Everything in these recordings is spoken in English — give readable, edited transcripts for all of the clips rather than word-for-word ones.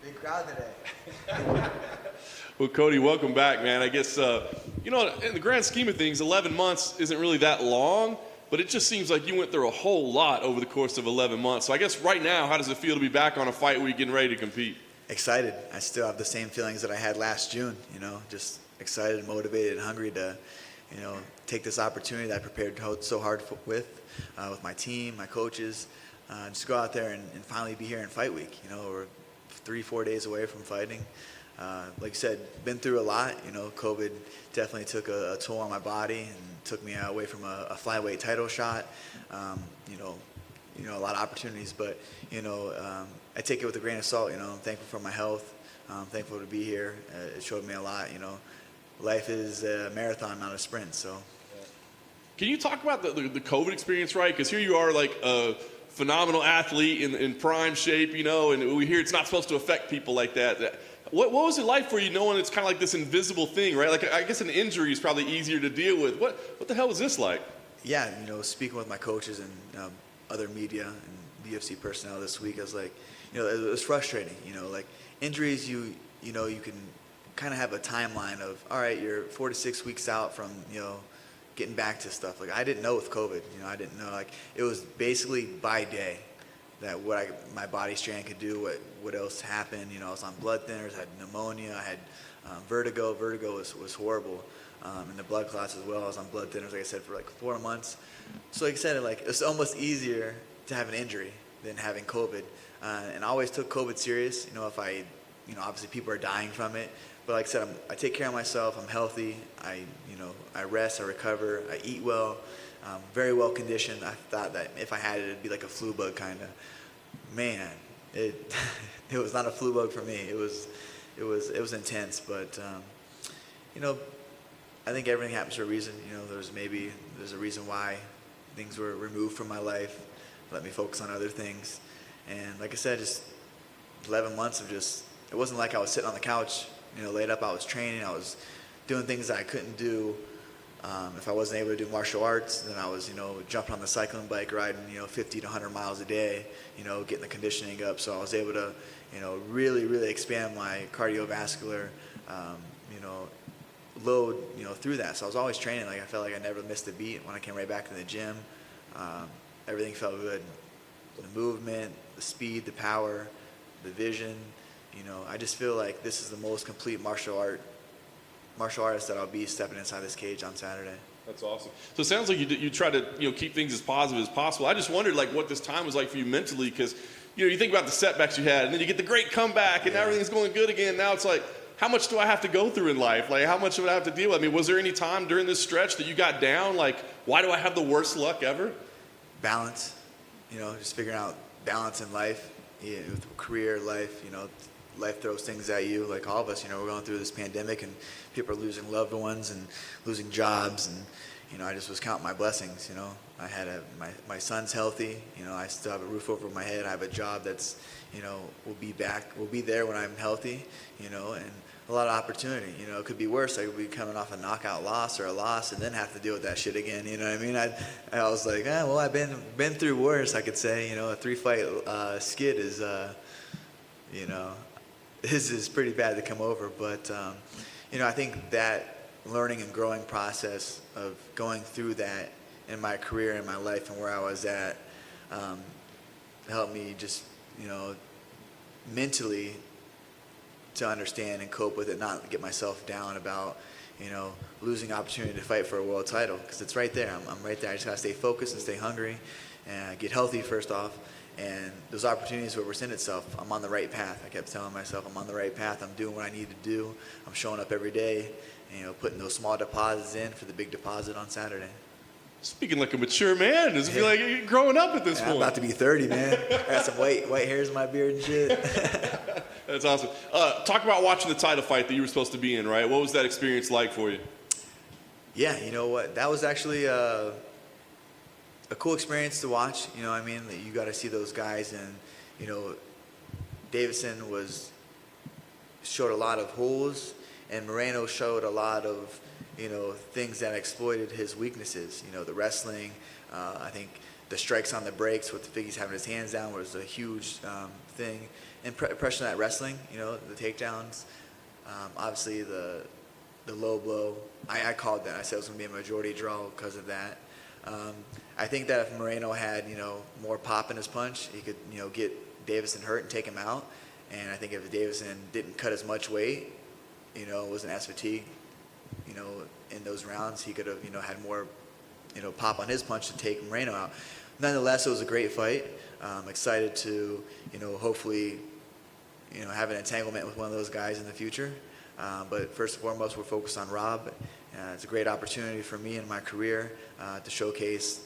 Big crowd today. Well, Cody, welcome back, man. I guess, in the grand scheme of things, 11 months isn't really that long, but it just seems like you went through a whole lot over the course of 11 months. So I guess right now, how does it feel to be back on a fight week getting ready to compete? Excited. I still have the same feelings that I had last June, just excited, motivated, and hungry to, take this opportunity that I prepared so hard with my team, my coaches, just go out there and finally be here in fight week. We're 3-4 days away from fighting. Like you said, been through a lot. COVID definitely took a toll on my body and took me away from a flyweight title shot. A lot of opportunities, but I take it with a grain of salt. I'm thankful for my health. I'm thankful to be here. It showed me a lot. Life is a marathon, not a sprint. So, can you talk about the COVID experience, right? Because here you are, like a phenomenal athlete in prime shape, and we hear it's not supposed to affect people like that. What was it like for you, knowing it's kind of like this invisible thing, right? Like, I guess an injury is probably easier to deal with. What the hell was this like? Yeah, speaking with my coaches and other media and UFC personnel this week, I was like, it was frustrating. Like injuries, you can kind of have a timeline of, all right, you're 4 to 6 weeks out from, getting back to stuff. Like I didn't know with COVID, I didn't know. Like it was basically by day that my body strand could do, what else happened. I was on blood thinners, I had pneumonia, I had vertigo. Vertigo was horrible, and the blood clots as well. I was on blood thinners, like I said, for like 4 months. So like I said, it's almost easier to have an injury than having COVID. And I always took COVID serious. If I, obviously people are dying from it, but like I said, I take care of myself. I'm healthy. I rest, I recover, I eat well. Very well conditioned. I thought that if I had it, it'd be like a flu bug kind of. Man, it it was not a flu bug for me. It was intense, but I think everything happens for a reason. There's a reason why things were removed from my life. Let me focus on other things. And like I said, just 11 months of it wasn't like I was sitting on the couch, laid up. I was training. I was doing things that I couldn't do. If I wasn't able to do martial arts, then I was, jumping on the cycling bike, riding, 50 to 100 miles a day, getting the conditioning up. So I was able to, really, really expand my cardiovascular, load, through that. So I was always training. Like I felt like I never missed a beat when I came right back to the gym. Everything felt good. The movement, the speed, the power, the vision. I just feel like this is the most complete martial artist that I'll be stepping inside this cage on Saturday. That's awesome. So it sounds like you try to keep things as positive as possible. I just wondered what this time was like for you mentally, because you think about the setbacks you had, and then you get the great comeback, and everything's going good again. Now it's like, how much do I have to go through in life? Like, how much do I have to deal with? I mean, was there any time during this stretch that you got down? Like, why do I have the worst luck ever? Balance. Just figuring out balance in life, with career, life. Life throws things at you, like all of us. We're going through this pandemic, and people are losing loved ones and losing jobs, and I just was counting my blessings. I had my son's healthy. I still have a roof over my head. I have a job that's, will be there when I'm healthy. And a lot of opportunity. It could be worse. I could be coming off a knockout loss or a loss, and then have to deal with that shit again. You know what I mean? I was like, well, I've been through worse. I could say, a 3-fight skid is, this is pretty bad to come over, but I think that learning and growing process of going through that in my career, in my life, and where I was at, helped me just, mentally to understand and cope with it, not get myself down about, losing opportunity to fight for a world title, because it's right there. I'm right there. I just gotta stay focused and stay hungry, and get healthy first off. And those opportunities will present itself. I'm on the right path. I kept telling myself I'm on the right path. I'm doing what I need to do. I'm showing up every day, and, putting those small deposits in for the big deposit on Saturday. Speaking like a mature man, does it feel like you're growing up at this point? I'm about to be 30, man. I got some white hairs in my beard and shit. That's awesome. Talk about watching the title fight that you were supposed to be in, right? What was that experience like for you? Yeah, you know what? That was actually a cool experience to watch. That you got to see those guys, and Davison showed a lot of holes, and Moreno showed a lot of things that exploited his weaknesses. The wrestling. I think the strikes on the brakes with Figgy's having his hands down was a huge thing. And pressure on that wrestling, the takedowns. Obviously, the low blow. I called that. I said it was going to be a majority draw because of that. I think that if Moreno had, more pop in his punch, he could, get Davison hurt and take him out. And I think if Davison didn't cut as much weight, wasn't as fatigued, in those rounds, he could have, had more, pop on his punch to take Moreno out. Nonetheless, it was a great fight. I'm excited to, hopefully, have an entanglement with one of those guys in the future. But first and foremost, we're focused on Rob. It's a great opportunity for me in my career to showcase,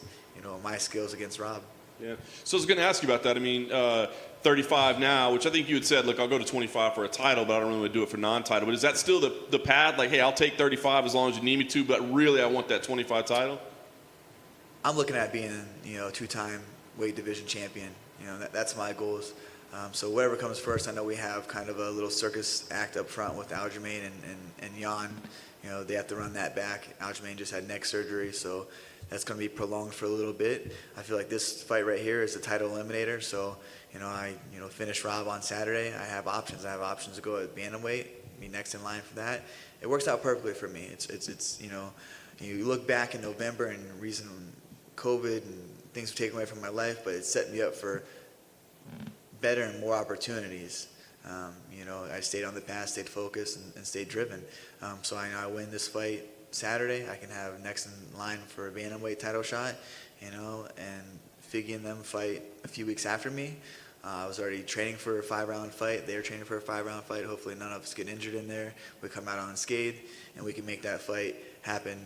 my skills against Rob. Yeah. So I was going to ask you about that. I mean, 35 now, which I think you had said, look, I'll go to 25 for a title, but I don't really want to do it for non-title. But is that still the path? Like, hey, I'll take 35 as long as you need me to, but really I want that 25 title? I'm looking at being, two-time weight division champion. That's my goals. So whatever comes first, I know we have kind of a little circus act up front with Aljamain and Jan. They have to run that back. Aljamain just had neck surgery, so that's going to be prolonged for a little bit. I feel like this fight right here is a title eliminator. So, I finish Rob on Saturday. I have options. I have options to go at bantamweight, be next in line for that. It works out perfectly for me. It's you look back in November and reason COVID and things were taken away from my life, but it set me up for better and more opportunities. I stayed on the path, stayed focused, and stayed driven. So I know I win this fight Saturday. I can have next in line for a bantamweight title shot, and Figgy and them fight a few weeks after me. I was already training for a 5-round fight. They were training for a 5-round fight. Hopefully none of us get injured in there. We come out unscathed, and we can make that fight happen,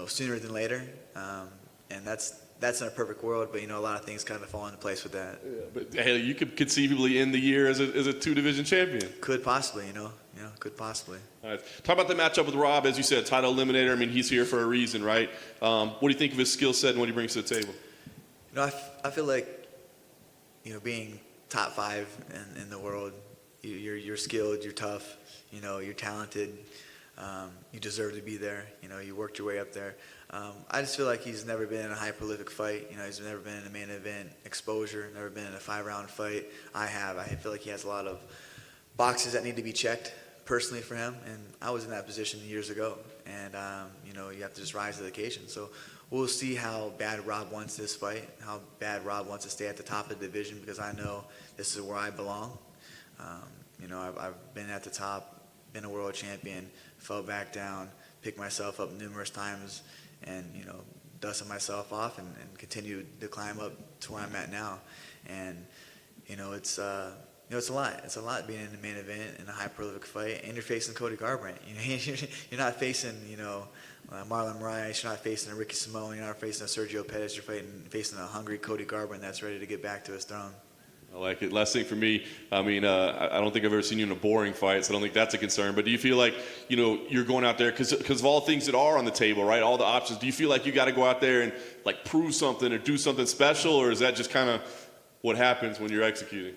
sooner than later. And that's in a perfect world, but a lot of things kind of fall into place with that. Yeah, but hey, you could conceivably end the year as a 2-division champion. Could possibly, could possibly. All right. Talk about the matchup with Rob, as you said, title eliminator. I mean, he's here for a reason, right? What do you think of his skill set and what he brings to the table? I feel like, being top 5 in the world, you're skilled, you're tough, you're talented, you deserve to be there. You worked your way up there. I just feel like he's never been in a high prolific fight. He's never been in a main event exposure, never been in a 5-round fight. I have. I feel like he has a lot of boxes that need to be checked personally for him, and I was in that position years ago. And you have to just rise to the occasion. So we'll see how bad Rob wants this fight, how bad Rob wants to stay at the top of the division, because I know this is where I belong. I've been at the top, been a world champion, fell back down, picked myself up numerous times, and dusted myself off and continued to climb up to where I'm at now. And it's it's a lot. It's a lot being in the main event in a high prolific fight, and you're facing Cody Garbrandt. You're not facing Marlon Moraes. You're not facing a Ricky Simone. You're not facing a Sergio Pettis. You're facing a hungry Cody Garbrandt that's ready to get back to his throne. I like it. Last thing for me, I mean, I don't think I've ever seen you in a boring fight, so I don't think that's a concern. But do you feel like, you're going out there, because of all the things that are on the table, right, all the options, do you feel like you got to go out there and, like, prove something or do something special, or is that just kind of what happens when you're executing?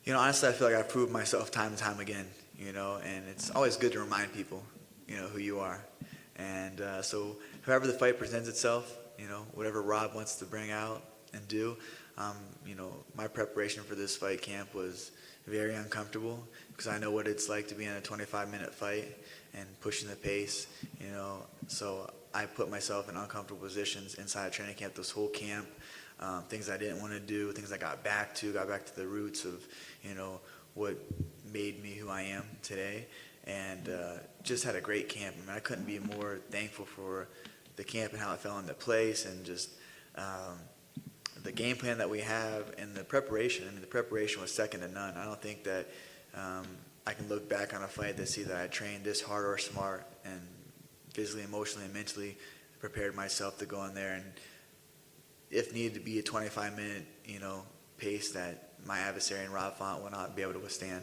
Honestly, I feel like I've proved myself time and time again, and it's always good to remind people, who you are. And so however the fight presents itself, whatever Rob wants to bring out and do, my preparation for this fight camp was very uncomfortable, because I know what it's like to be in a 25-minute fight and pushing the pace, So I put myself in uncomfortable positions inside training camp this whole camp, things I didn't want to do, things I got back to the roots of, what made me who I am today, and just had a great camp. I mean, I couldn't be more thankful for the camp and how it fell into place, and just the game plan that we have and the preparation. I mean, the preparation was second to none. I don't think that I can look back on a fight to see that I trained this hard or smart and physically, emotionally, and mentally prepared myself to go in there and, if needed to be, a 25-minute, pace that my adversary in Rob Font will not be able to withstand.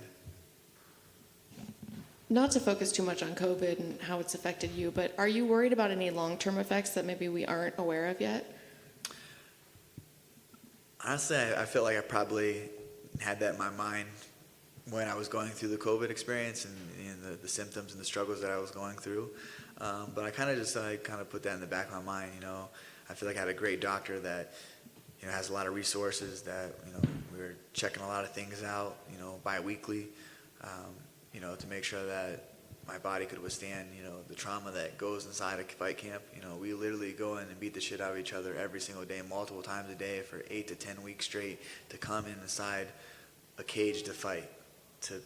Not to focus too much on COVID and how it's affected you, but are you worried about any long-term effects that maybe we aren't aware of yet? Honestly, I feel like I probably had that in my mind when I was going through the COVID experience and the symptoms and the struggles that I was going through. But I kind of put that in the back of my mind. I feel like I had a great doctor that, has a lot of resources that, we were checking a lot of things out, bi-weekly, to make sure that my body could withstand, the trauma that goes inside a fight camp. We literally go in and beat the shit out of each other every single day, multiple times a day for 8 to 10 weeks straight to come inside a cage to fight, to,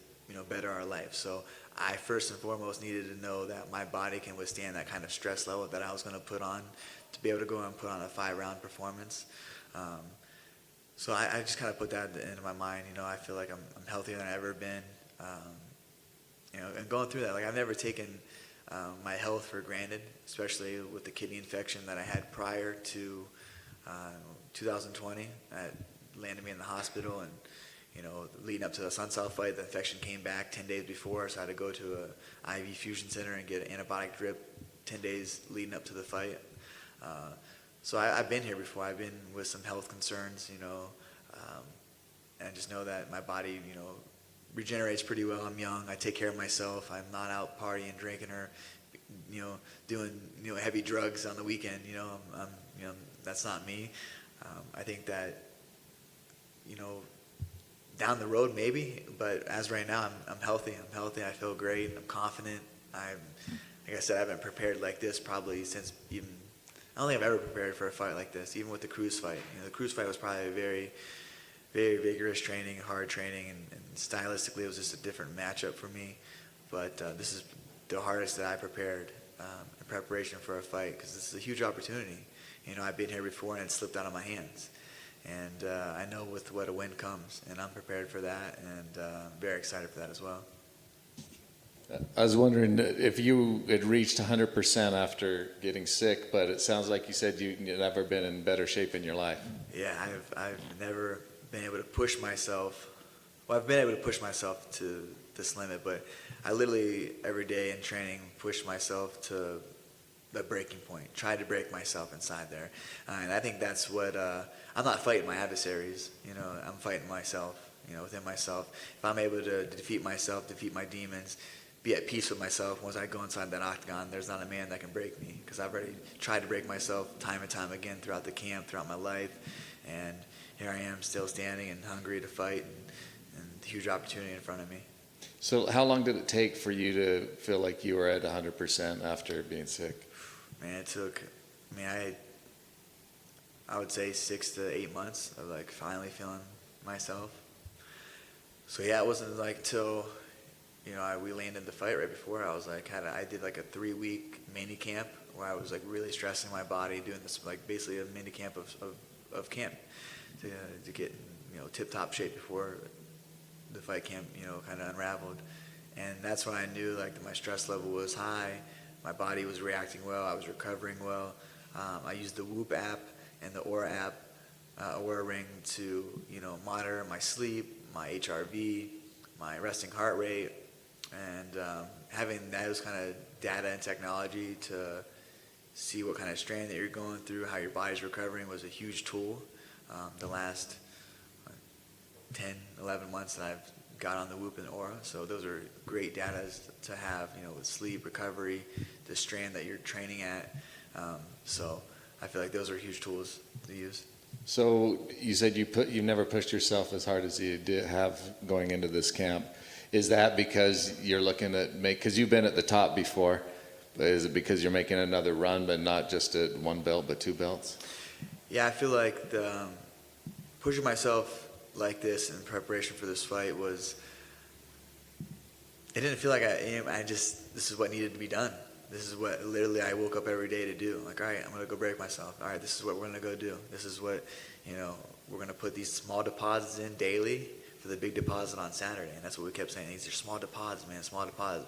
better our life. So I first and foremost needed to know that my body can withstand that kind of stress level that I was going to put on to be able to go and put on a 5-round performance. So I just kind of put that into my mind. I feel like I'm healthier than I've ever been. And going through that, like I've never taken my health for granted, especially with the kidney infection that I had prior to 2020. That landed me in the hospital, and leading up to the Sun South fight, the infection came back 10 days before, so I had to go to a IV fusion center and get an antibiotic drip 10 days leading up to the fight. So I've been here before. I've been with some health concerns, and just know that my body, regenerates pretty well. I'm young. I take care of myself. I'm not out partying, drinking, or, doing, heavy drugs on the weekend. That's not me. I think that, down the road maybe, but as right now, I'm healthy. I feel great. I'm confident. Like I said, I haven't prepared like this probably since even. I don't think I've ever prepared for a fight like this, even with the Cruz fight. The Cruz fight was probably a very, very vigorous training, hard training, and stylistically it was just a different matchup for me. But this is the hardest that I prepared in preparation for a fight, because this is a huge opportunity. I've been here before and it slipped out of my hands. And I know with what a win comes, and I'm prepared for that, and very excited for that as well. I was wondering if you had reached 100% after getting sick, but it sounds like you said you've never been in better shape in your life. Yeah, I've never been able to push myself. Well, I've been able to push myself to this limit, but I literally every day in training push myself to the breaking point, try to break myself inside there. And I think that's what, I'm not fighting my adversaries, I'm fighting myself, within myself. If I'm able to defeat myself, defeat my demons, be at peace with myself, once I go inside that octagon, there's not a man that can break me, because I've already tried to break myself time and time again throughout the camp, throughout my life, and here I am still standing and hungry to fight, and a huge opportunity in front of me. So how long did it take for you to feel like you were at 100% after being sick? Man, it took, I would say 6 to 8 months of like finally feeling myself. So yeah, it wasn't like till, we landed the fight right before. I was like, I did like a 3-week mini camp where I was like really stressing my body, doing this like basically a mini camp of camp to get, tip-top shape before the fight camp, kind of unraveled. And that's when I knew like that my stress level was high. My body was reacting well. I was recovering well. I used the Whoop app and the Aura app, Aura Ring, to monitor my sleep, my HRV, my resting heart rate, and having those kind of data and technology to see what kind of strain that you're going through, how your body's recovering, was a huge tool. The last 10, 11 months that I've got on the Whoop and Aura, so those are great data to have, with sleep, recovery, the strain that you're training at. So I feel like those are huge tools to use. So you said you never pushed yourself as hard as you did have going into this camp. Is that because you're looking at because you've been at the top before? Is it because you're making another run, but not just at 1 belt, but 2 belts? Yeah, I feel like pushing myself like this in preparation for this fight was, it didn't feel like this is what needed to be done. This is what literally I woke up every day to do. Like, all right, I'm going to go break myself. All right, this is what we're going to go do. This is what, we're going to put these small deposits in daily for the big deposit on Saturday. And that's what we kept saying. These are small deposits, man, small deposits.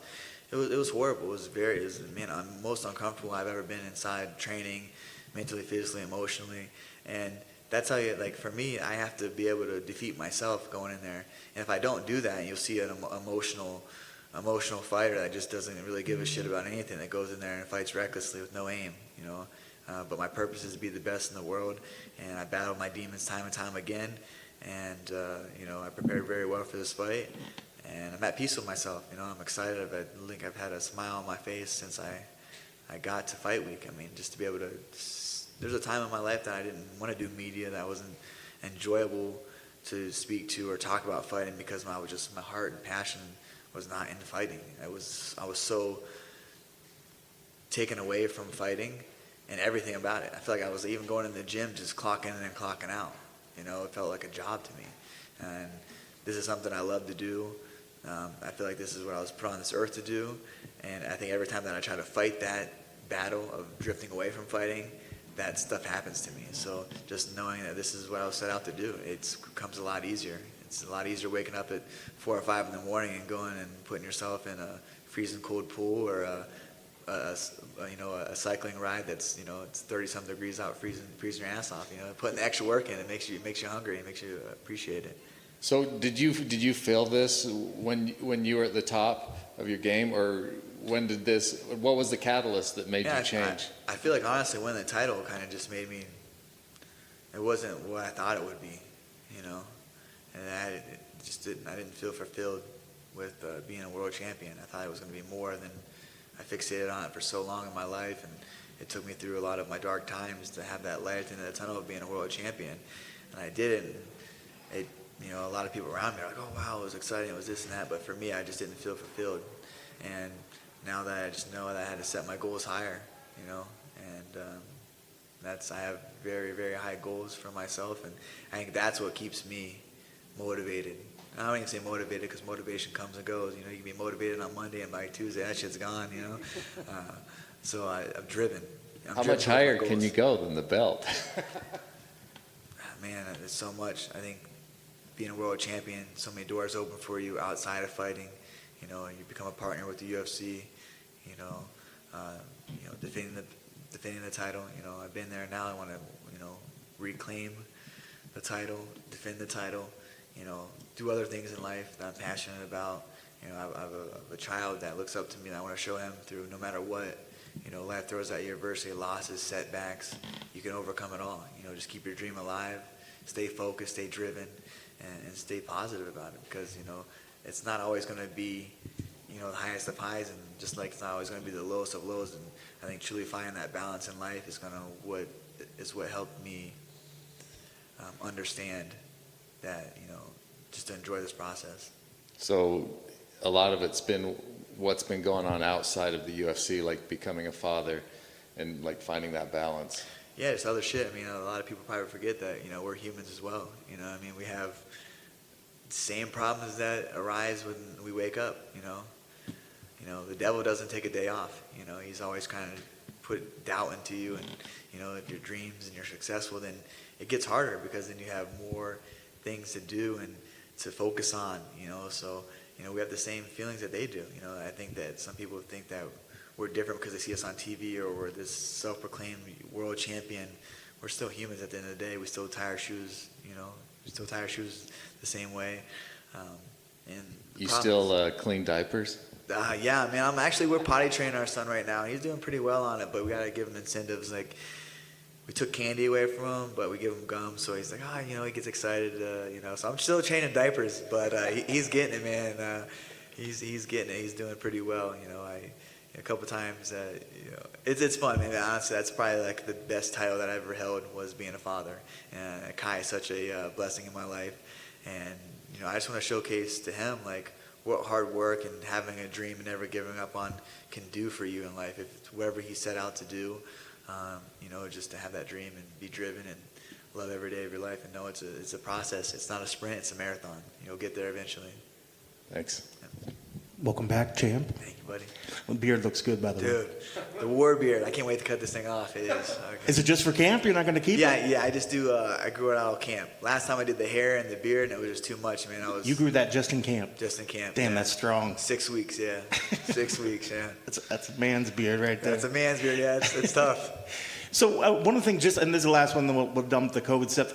It was horrible. It was I'm most uncomfortable I've ever been inside training, mentally, physically, emotionally. And that's how for me, I have to be able to defeat myself going in there. And if I don't do that, you'll see an emotional fighter that just doesn't really give a shit about anything, that goes in there and fights recklessly with no aim, But my purpose is to be the best in the world, and I battled my demons time and time again, and I prepared very well for this fight, and I'm at peace with myself. I'm excited. I've had a smile on my face since I got to fight week. Just to be able to there's a time in my life that I didn't want to do media, that wasn't enjoyable to speak to or talk about fighting, because my heart and passion was not in fighting. I was so taken away from fighting and everything about it. I feel like I was even going in the gym just clocking in and clocking out. You know, it felt like a job to me. And this is something I love to do. I feel like this is what I was put on this earth to do. And I think every time that I try to fight that battle of drifting away from fighting, that stuff happens to me. So just knowing that this is what I was set out to do, it comes a lot easier. It's a lot easier waking up at 4 or 5 in the morning and going and putting yourself in a freezing cold pool, or a cycling ride that's, it's 30-some degrees out, freezing your ass off. Putting the extra work in, it makes you hungry, it makes you appreciate it. So did you feel this when you were at the top of your game, or what was the catalyst that made you change? I feel like honestly winning the title kind of just made me, it wasn't what I thought it would be, and I didn't feel fulfilled with being a world champion. I thought it was going to be more than, I fixated on it for so long in my life, and it took me through a lot of my dark times to have that light at the end of the tunnel of being a world champion. And I did it. A lot of people around me are like, oh wow, it was exciting, it was this and that, but for me, I just didn't feel fulfilled. And now that I just know that I had to set my goals higher, and I have very, very high goals for myself, and I think that's what keeps me motivated. I don't even say motivated, because motivation comes and goes. You can be motivated on Monday, and by Tuesday that shit's gone. So I'm driven. How much higher can you go than the belt? Man, there's so much. I think being a world champion, so many doors open for you outside of fighting. You become a partner with the UFC. Defending the title. I've been there now. I want to, reclaim the title, defend the title. Do other things in life that I'm passionate about. I have a child that looks up to me, and I want to show him through no matter what. Life throws at you adversity, losses, setbacks. You can overcome it all. Just keep your dream alive, stay focused, stay driven, and stay positive about it, because it's not always going to be the highest of highs, and just like it's not always going to be the lowest of lows. And I think truly finding that balance in life is what helped me understand that just to enjoy this process. So a lot of it's been what's been going on outside of the UFC, like becoming a father and like finding that balance. Yeah, it's other shit. A lot of people probably forget that, we're humans as well. We have the same problems that arise when we wake up, The devil doesn't take a day off, He's always kind of put doubt into you, and, if your dreams and you're successful, then it gets harder, because then you have more things to do and to focus on, So, we have the same feelings that they do. I think that some people think that we're different because they see us on TV, or we're this self-proclaimed world champion. We're still humans at the end of the day. We still tie our shoes, the same way. And you still clean diapers? Yeah, man. We're potty training our son right now. He's doing pretty well on it, but we gotta give him incentives. Like, we took candy away from him, but we give him gum, so he's like, he gets excited, So I'm still changing diapers, but he's getting it, man. He's getting it. He's doing pretty well, a couple times, it's fun, man. Honestly, that's probably like the best title that I ever held, was being a father. And Kai is such a blessing in my life, and I just want to showcase to him like what hard work and having a dream and never giving up on can do for you in life. If it's whatever he set out to do, just to have that dream and be driven and love every day of your life, and know it's a process. It's not a sprint, it's a marathon. You'll get there eventually. Thanks. Yeah. Welcome back, champ. Thank you, buddy. The beard looks good, by the way. Dude, the war beard. I can't wait to cut this thing off. It is. Okay. Is it just for camp? You're not going to keep it? Yeah. I just do. I grew it out of camp. Last time I did the hair and the beard, and it was just too much, man. You grew that just in camp? Just in camp. Damn, yeah. that's strong. 6 weeks, yeah. 6 weeks, yeah. That's a man's beard right there. That's a man's beard, yeah. It's tough. So one of the things, and this is the last one, then we'll dump the COVID stuff.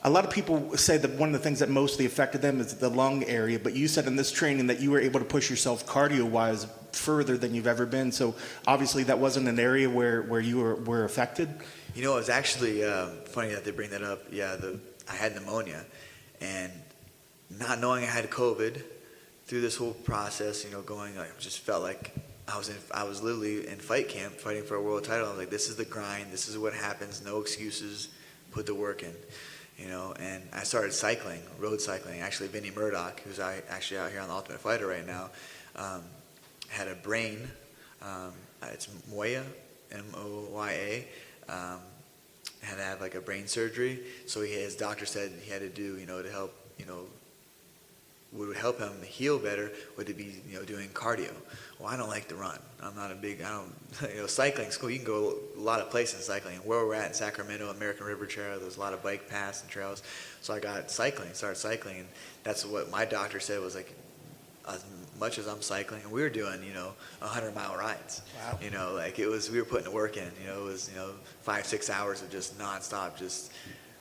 A lot of people say that one of the things that mostly affected them is the lung area, but you said in this training that you were able to push yourself cardio-wise further than you've ever been. So obviously that wasn't an area where you were affected? It was actually funny that they bring that up. Yeah, I had pneumonia, and not knowing I had COVID through this whole process, going, I just felt like I was literally in fight camp fighting for a world title. I was like, this is the grind. This is what happens. No excuses. Put the work in, And I started cycling, road cycling. Actually, Vinny Murdoch, who's actually out here on the Ultimate Fighter right now, had a brain. It's Moya, Moya. Had to have like a brain surgery. So his doctor said he had to do, to help, what would help him heal better would to be, doing cardio. Well, I don't like to run. I'm not a big, cycling's cool. You can go a lot of places cycling. Where we're at in Sacramento, American River Trail, there's a lot of bike paths and trails. So I got started cycling, and that's what my doctor said was like, as much as I'm cycling, and we were doing, 100-mile rides. Wow. We were putting the work in, it was, 5-6 hours of just nonstop, just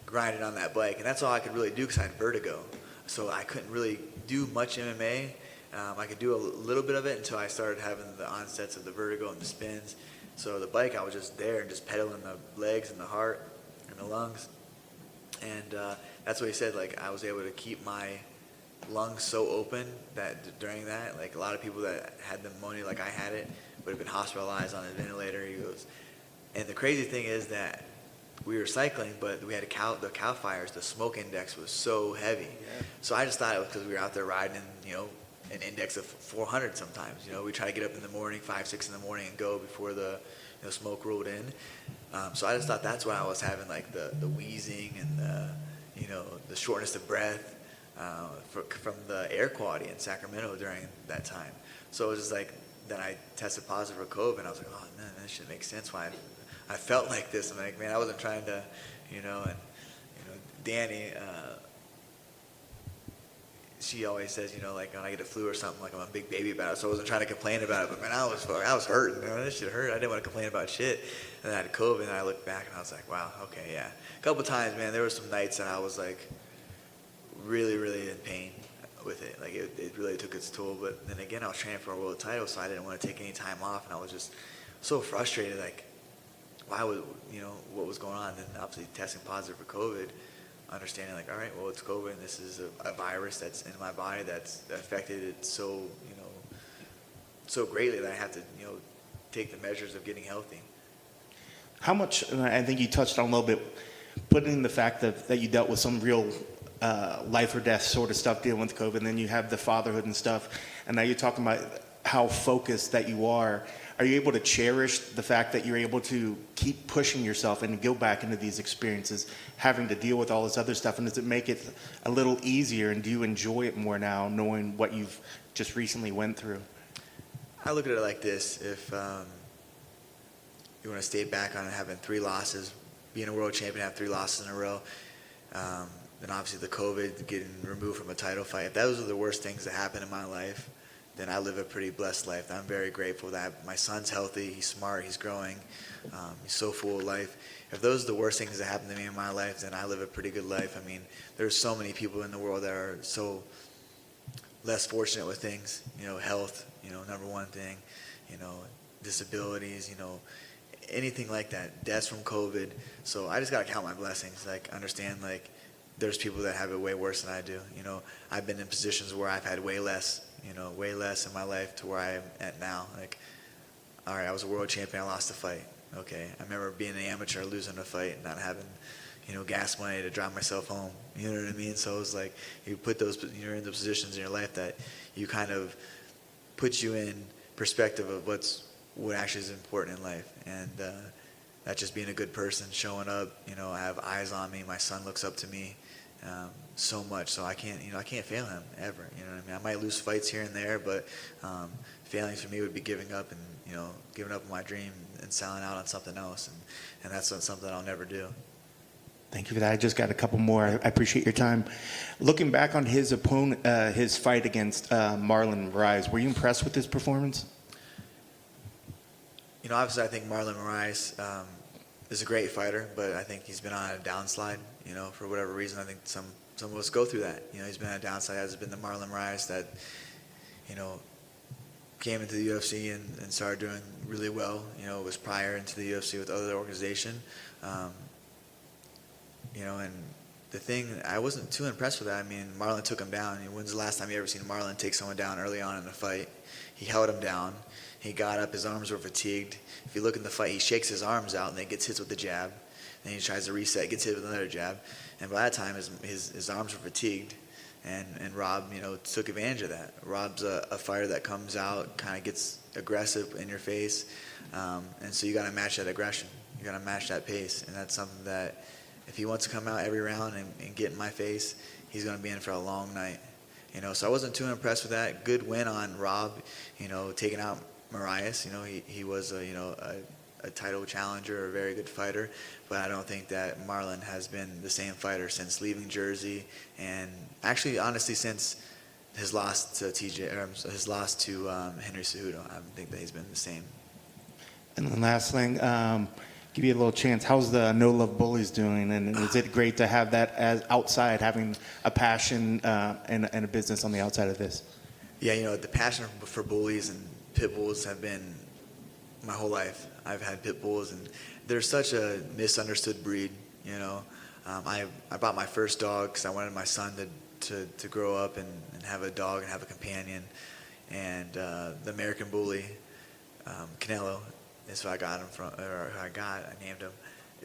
grinding on that bike. And that's all I could really do because I had vertigo. So I couldn't really do much MMA. I could do a little bit of it until I started having the onsets of the vertigo and the spins. So the bike, I was just there and just pedaling the legs and the heart and the lungs. And that's what he said, like I was able to keep my lungs so open that during that, like a lot of people that had pneumonia like I had it would have been hospitalized on a ventilator. He goes, and the crazy thing is that we were cycling, but we had the cow fires. The smoke index was so heavy. Yeah. So I just thought it was because we were out there riding, an index of 400 sometimes. We try to get up in the morning, 5-6 in the morning, and go before the smoke rolled in. So I just thought that's why I was having like the wheezing and the shortness of breath from the air quality in Sacramento during that time. So it was just like then I tested positive for COVID, and I was like, oh man, that should make sense why I felt like this. I'm like, man, I wasn't trying to, and Danny, she always says, like when I get a flu or something, like I'm a big baby about it. So I wasn't trying to complain about it, but man, I was hurting. This shit hurt. I didn't want to complain about shit. And then I had COVID, and I looked back, and I was like, wow, okay, yeah. A couple times, man, there were some nights that I was like really, really in pain with it. Like it really took its toll. But then again, I was training for a world title, so I didn't want to take any time off, and I was just so frustrated, like why would, what was going on. And obviously testing positive for COVID, understanding like, all right, well, it's COVID, and this is a virus that's in my body that's affected it so, so greatly that I have to, take the measures of getting healthy. How much, and I think you touched on a little bit, putting in the fact that you dealt with some real life or death sort of stuff dealing with COVID, and then you have the fatherhood and stuff, and now you're talking about how focused that you are. Are you able to cherish the fact that you're able to keep pushing yourself and go back into these experiences, having to deal with all this other stuff? And does it make it a little easier, and do you enjoy it more now, knowing what you've just recently went through? I look at it like this. If you want to stay back on having 3 losses, being a world champion, have 3 losses in a row, then obviously the COVID, getting removed from a title fight, if those are the worst things that happened in my life, then I live a pretty blessed life. I'm very grateful that my son's healthy, he's smart, he's growing, he's so full of life. If those are the worst things that happened to me in my life, then I live a pretty good life. I mean, there's so many people in the world that are so less fortunate with things, health, number one thing, disabilities, anything like that, deaths from COVID. So I just got to count my blessings, like understand like there's people that have it way worse than I do. I've been in positions where I've had way less in my life to where I am at now. Like, all right, I was a world champion, I lost a fight. Okay, I remember being an amateur, losing a fight, and not having, gas money to drive myself home. You know what I mean? So it was like you're in the positions in your life that you kind of put you in perspective of what actually is important in life, and that's just being a good person, showing up. I have eyes on me. My son looks up to me so much, so I can't fail him ever. You know what I mean? I might lose fights here and there, but failing for me would be giving up giving up on my dream and selling out on something else, and that's something I'll never do. Thank you for that. I just got a couple more. I appreciate your time. Looking back on his opponent, his fight against Marlon Moraes, were you impressed with his performance? Obviously, I think Marlon Moraes is a great fighter, but I think he's been on a downslide. For whatever reason, I think some of us go through that. He's been on a downside. Has been the Marlon Moraes that, came into the UFC and started doing really well. Was prior into the UFC with other organization. And the thing, I wasn't too impressed with that. I mean, Marlon took him down. When's the last time you ever seen Marlon take someone down early on in the fight? He held him down. He got up, his arms were fatigued. If you look in the fight, he shakes his arms out and then gets hit with the jab. Then he tries to reset, gets hit with another jab. And by that time, his arms were fatigued. And Rob, took advantage of that. Rob's a fighter that comes out, kind of gets aggressive in your face. And so you got to match that aggression. You got to match that pace. And that's something that if he wants to come out every round and get in my face, he's going to be in for a long night. So I wasn't too impressed with that. Good win on Rob, taking out Marias. He was a title challenger, a very good fighter, but I don't think that Marlon has been the same fighter since leaving Jersey, and actually, honestly, since his loss to Henry Cejudo. I don't think that he's been the same. And then last thing, give you a little chance. How's the No Love Bullies doing? And is it great to have that as outside, having a passion and a business on the outside of this? Yeah, the passion for bullies and pit bulls have been my whole life. I've had pit bulls, and they're such a misunderstood breed. I bought my first dog because I wanted my son to grow up and have a dog and have a companion. And the American Bully, Canelo, is who I got him from, or who I named him.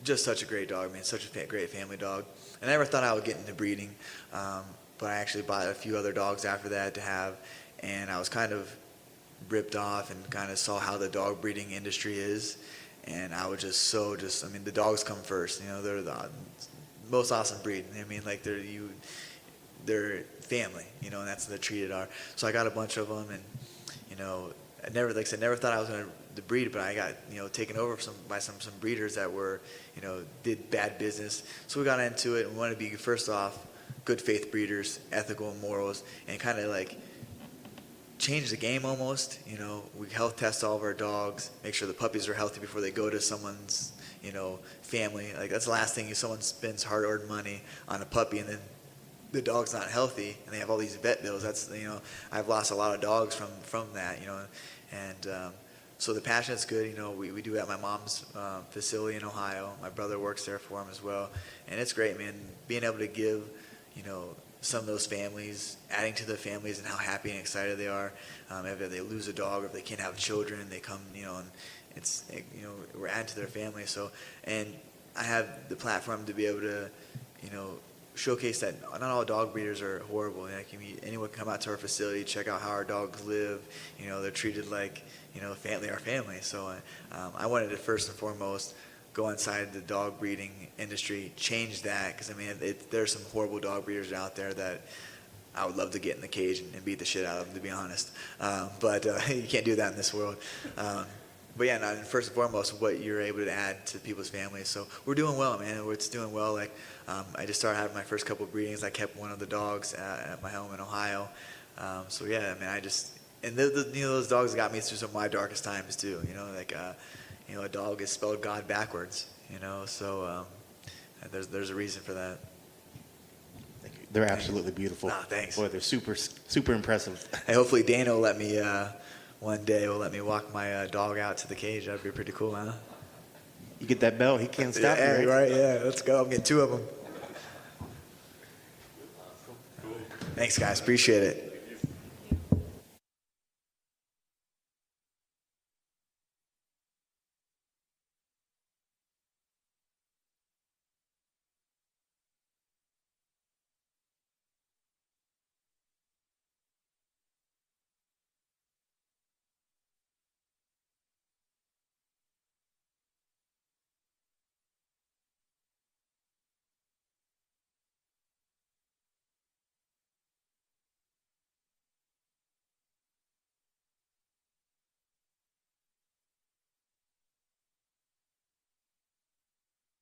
Just such a great dog, man. Such a great family dog. I never thought I would get into breeding, but I actually bought a few other dogs after that to have, and I was kind of ripped off and kind of saw how the dog breeding industry is, and I was the dogs come first. They're the most awesome breed. They're family, and that's what they're treated are. So I got a bunch of them, and I never thought I was going to breed, but I got taken over by some breeders that were did bad business. So we got into it and we wanted to be, first off, good faith breeders, ethical and morals, and kind of change the game almost. We health test all of our dogs, make sure the puppies are healthy before they go to someone's family. That's the last thing. If someone spends hard-earned money on a puppy and then the dog's not healthy and they have all these vet bills, that's I've lost a lot of dogs from that. And so the passion's good. We do it at my mom's facility in Ohio. My brother works there for him as well, and it's great, man. Being able to give some of those families, adding to the families and how happy and excited they are. If they lose a dog or if they can't have children, they come, and we're adding to their family. So, and I have the platform to be able to, showcase that not all dog breeders are horrible. Anyone can come out to our facility, check out how our dogs live. They're treated like, family. So I wanted to first and foremost go inside the dog breeding industry, change that, because there's some horrible dog breeders out there that I would love to get in the cage and beat the shit out of them, to be honest. But you can't do that in this world. But yeah, no, first and foremost, what you're able to add to people's families. So we're doing well, man. It's doing well. I just started having my first couple of breedings. I kept one of the dogs at my home in Ohio. So yeah, those dogs got me through some of my darkest times too. A dog is spelled God backwards. So there's a reason for that. They're absolutely beautiful. Oh, thanks. Boy, they're super, super impressive. Hey, hopefully Dana will let me one day walk my dog out to the cage. That'd be pretty cool, huh? You get that bell, he can't stop you, right? Right, yeah. Let's go. I'm getting two of them. Thanks, guys. Appreciate it.